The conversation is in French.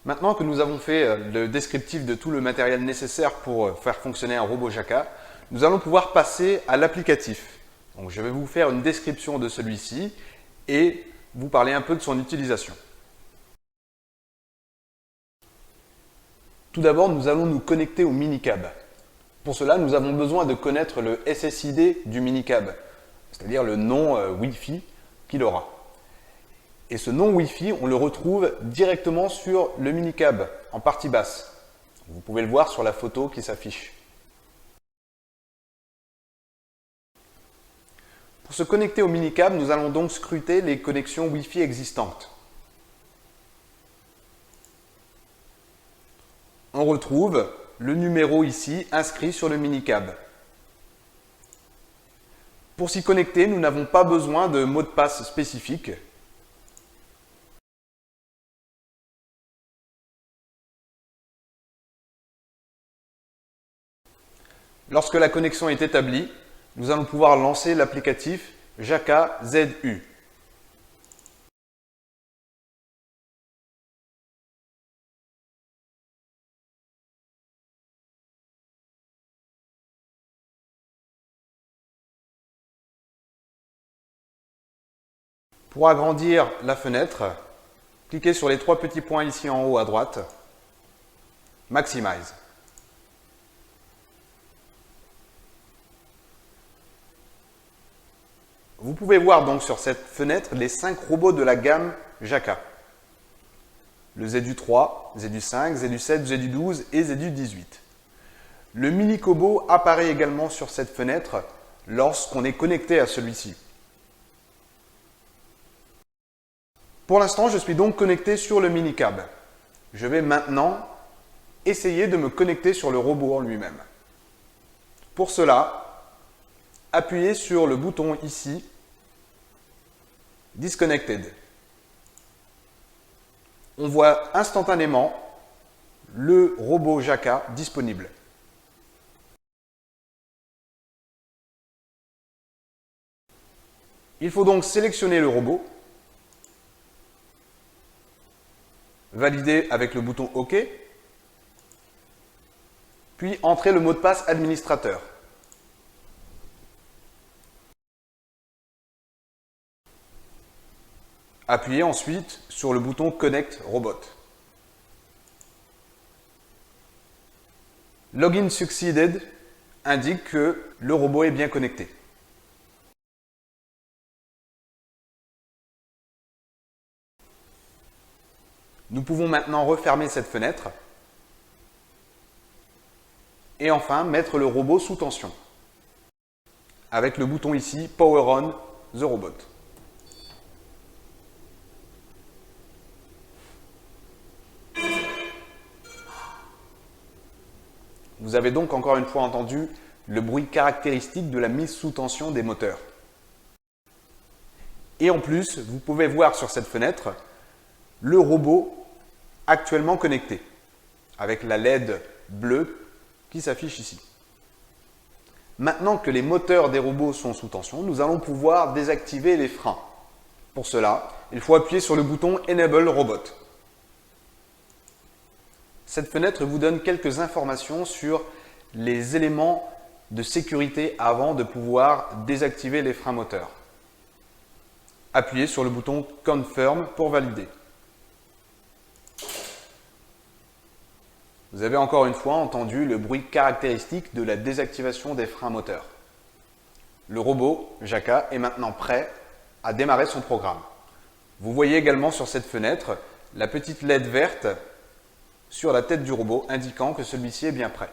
Maintenant que nous avons fait le descriptif de tout le matériel nécessaire pour faire fonctionner un robot Jaka, nous allons pouvoir passer à l'applicatif. Donc, je vais vous faire une description de celui-ci et vous parler un peu de son utilisation. Tout d'abord, nous allons nous connecter au minicab. Pour cela, nous avons besoin de connaître le SSID du minicab, c'est-à-dire le nom Wi-Fi qu'il aura. Et ce nom Wi-Fi, on le retrouve directement sur le minicab, en partie basse. Vous pouvez le voir sur la photo qui s'affiche. Pour se connecter au minicab, nous allons donc scruter les connexions Wi-Fi existantes. On retrouve le numéro ici inscrit sur le minicab. Pour s'y connecter, nous n'avons pas besoin de mot de passe spécifique. Lorsque la connexion est établie, nous allons pouvoir lancer l'applicatif Jaka ZU. Pour agrandir la fenêtre, cliquez sur les trois petits points ici en haut à droite, Maximize. Vous pouvez voir donc sur cette fenêtre les 5 robots de la gamme Jaka. Le ZU3, ZU5, ZU7, ZU12 et ZU18. Le mini Kobo apparaît également sur cette fenêtre lorsqu'on est connecté à celui-ci. Pour l'instant, je suis donc connecté sur le minicab. Je vais maintenant essayer de me connecter sur le robot en lui-même. Pour cela, appuyez sur le bouton ici, Disconnected. On voit instantanément le robot Jaka disponible. Il faut donc sélectionner le robot, valider avec le bouton OK, puis entrer le mot de passe administrateur. Appuyez ensuite sur le bouton Connect Robot. Login Succeeded indique que le robot est bien connecté. Nous pouvons maintenant refermer cette fenêtre et enfin mettre le robot sous tension avec le bouton ici Power On the Robot. Vous avez donc encore une fois entendu le bruit caractéristique de la mise sous tension des moteurs. Et en plus, vous pouvez voir sur cette fenêtre le robot actuellement connecté, avec la LED bleue qui s'affiche ici. Maintenant que les moteurs des robots sont sous tension, nous allons pouvoir désactiver les freins. Pour cela, il faut appuyer sur le bouton Enable Robot. Cette fenêtre vous donne quelques informations sur les éléments de sécurité avant de pouvoir désactiver les freins moteurs. Appuyez sur le bouton Confirm pour valider. Vous avez encore une fois entendu le bruit caractéristique de la désactivation des freins moteurs. Le robot Jaka est maintenant prêt à démarrer son programme. Vous voyez également sur cette fenêtre la petite LED verte sur la tête du robot indiquant que celui-ci est bien prêt.